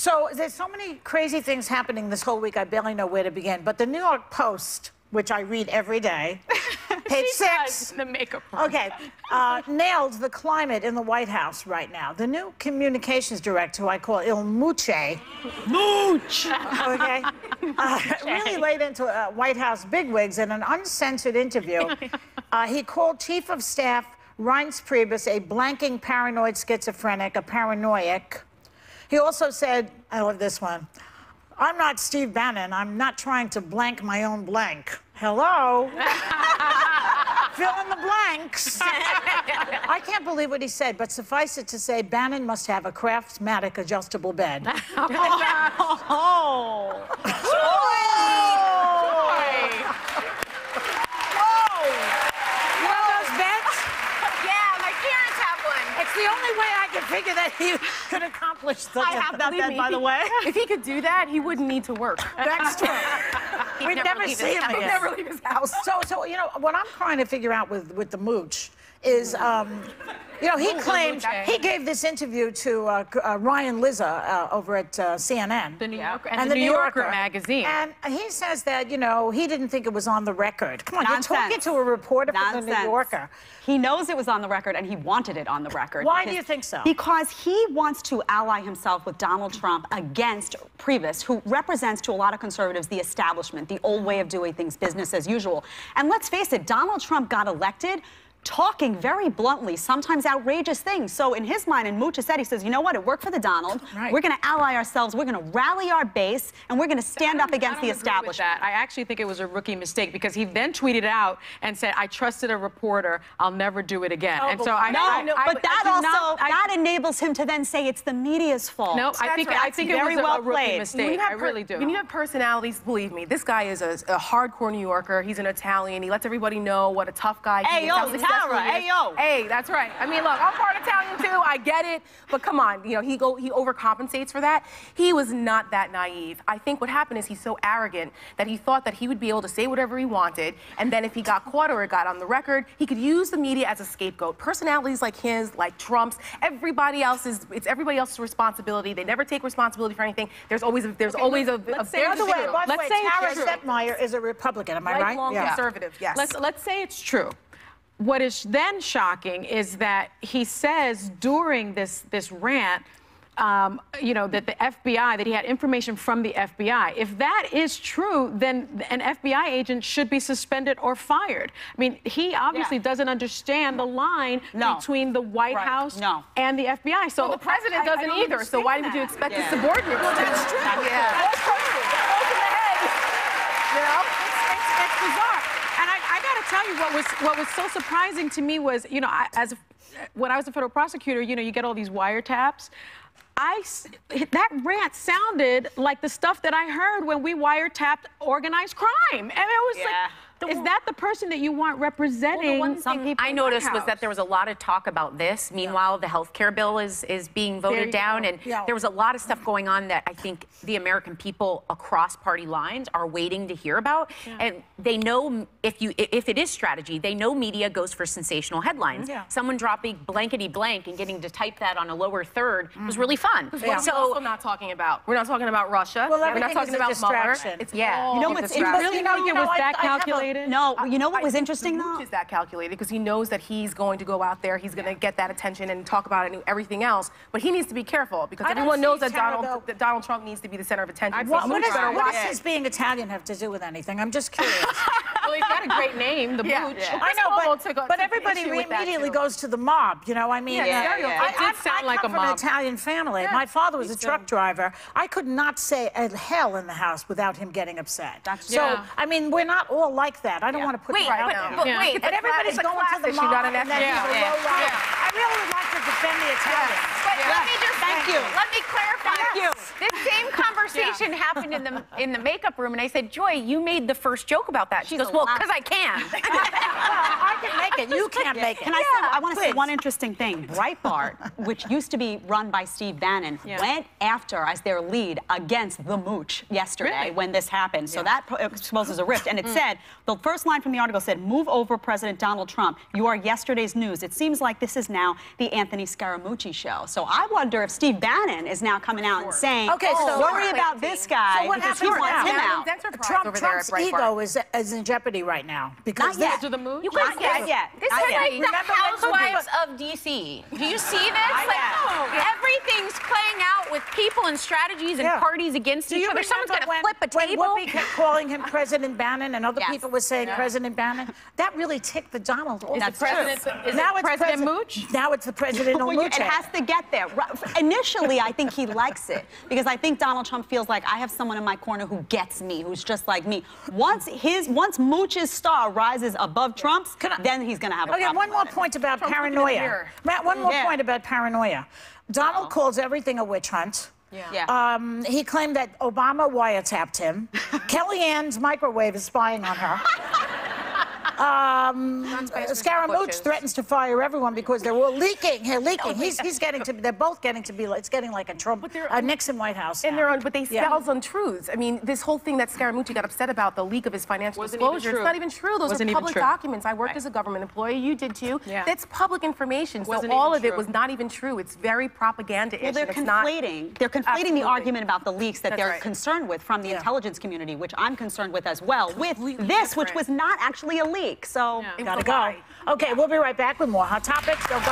So there's so many crazy things happening this whole week, I barely know where to begin. But the New York Post, which I read every day, page 6. The makeup. Okay, nailed the climate in the White House right now. The new communications director, who I call Il Muche, okay, really laid into White House bigwigs in an uncensored interview. He called Chief of Staff Reince Priebus a blanking paranoid schizophrenic, a paranoiac. He also said, I love this one, I'm not Steve Bannon. I'm not trying to blank my own blank. Hello? Fill in the blanks. I can't believe what he said, but suffice it to say, Bannon must have a Craftmatic adjustable bed. Oh. It's the only way I can figure that he could accomplish such a bed, by the way. If he could do that, he wouldn't need to work. That's true. We'd never see him again. He'd never leave his house. So, you know, what I'm trying to figure out with the mooch is, you know, he claimed, he gave this interview to Ryan Lizza over at CNN. The New Yorker. And the New Yorker magazine. And he says that, you know, he didn't think it was on the record. Come on, Nonsense. you're talking to a reporter from the New Yorker. He knows it was on the record, and he wanted it on the record. Why do you think so? Because he wants to ally himself with Donald Trump against Priebus, who represents to a lot of conservatives the establishment, the old way of doing things, business as usual. And let's face it, Donald Trump got elected talking very bluntly, sometimes outrageous things. So in his mind, and Mooch has said, he says, you know what, it worked for the Donald. Right. We're going to ally ourselves. We're going to rally our base, and we're going to stand up against the establishment. I actually think it was a rookie mistake, because he then tweeted out and said, I trusted a reporter. I'll never do it again. And so that enables him to then say it's the media's fault. No, I think it was a rookie mistake. I really do. When you have personalities, believe me, this guy is a hardcore New Yorker. He's an Italian. He lets everybody know what a tough guy he is. Hey, yo. Hey, that's right. I mean, look, I'm part Italian too. I get it. But come on, you know, he overcompensates for that. He was not that naive. I think what happened is he's so arrogant that he thought that he would be able to say whatever he wanted, and then if he got caught or it got on the record, he could use the media as a scapegoat. Personalities like his, like Trump's, it's everybody else's responsibility. They never take responsibility for anything. There's always a By the way, Tara Stepmeyer is a Republican, am I right? Lifelong conservative, yes. Let's say it's true. What is then shocking is that he says during this rant, you know, that the FBI, that he had information from the FBI. If that is true, then an FBI agent should be suspended or fired. I mean, he obviously doesn't understand the line between the White House and the FBI. So the president doesn't either. So why would you expect his subordinates? Well, that's true. You know, it's bizarre. And I got to tell you, what was so surprising to me was, you know, when I was a federal prosecutor, you know, you get all these wiretaps. That rant sounded like the stuff that I heard when we wiretapped organized crime. And it was like, is that the person that you want representing some people? I noticed was that there was a lot of talk about this. Meanwhile, the health care bill is being voted down, and there was a lot of stuff going on that I think the American people across party lines are waiting to hear about. And they know if it is strategy, they know media goes for sensational headlines. Someone dropping blankety blank and getting to type that on a lower third was really fun. What are we also not talking about? We're not talking about Russia. Well, we're not talking about Mueller. It's you know what's interesting? Really think it was that calculated? No, you know what was interesting though? Is that calculated because he knows that he's going to go out there, he's going to get that attention and talk about it and everying else. But he needs to be careful because everyone knows that Donald Trump needs to be the center of attention. What does his being Italian have to do with anything? I'm just curious. Well, he's got a great name, the Mooch. I know, but everybody immediately goes to the mob. You know, I mean, it did sound like a mob. I come from an Italian family. My father was a truck driver. I could not say a hell in the house without him getting upset. So, I mean, we're not all like that. I don't want to put it right now. But everybody's going to the mob. I really would like to defend the Italians. But let me just let me clarify. This same conversation conversation happened in the makeup room, and I said, Joy, you made the first joke about that. She goes, well, because I can. Well, I can make it. You can't make it. Can I say, I want to say one interesting thing. Breitbart, which used to be run by Steve Bannon, went after as their lead against the mooch yesterday when this happened. So that exposes a rift. And it said, the first line from the article said, move over President Donald Trump. You are yesterday's news. It seems like this is now the Anthony Scaramucci show. So I wonder if Steve Bannon is now coming out and saying, worry about this guy because he wants him out. Trump's ego is in jeopardy right now. Because to the mooch? You guys Not yet. This is like the Housewives of D.C. Do you see this? Everything's playing out with people and strategies and parties against each other. Someone's going to flip a table. When Whoopi kept calling him President Bannon and other people were saying President Bannon, that really ticked the Donald off. Is it President Mooch? Now it's the President Mooch. It has to get there. Initially, I think he likes it because I think Donald Trump feels like I have someone in my corner who gets me, who's just like me. Once Mooch's star rises above Trump's, then he's going to have a problem. One more point about paranoia. Matt, one more point about paranoia. Donald calls everything a witch hunt. He claimed that Obama wiretapped him. Kellyanne's microwave is spying on her. Scaramucci threatens to fire everyone because they're all leaking. They're both getting to be. It's getting like a Nixon White House. And but they spells untruths. I mean, this whole thing that Scaramucci got upset about, the leak of his financial disclosure, it's not even true. Those are public documents. I worked as a government employee. You did too. That's public information. So all of it was not even true. It's very propaganda-ish. Well, they're conflating. They're conflating the argument about the leaks that they're concerned with from the intelligence community, which I'm concerned with as well, with this, which was not actually a leak. So gotta go. Okay, we'll be right back with more Hot Topics. They'll go.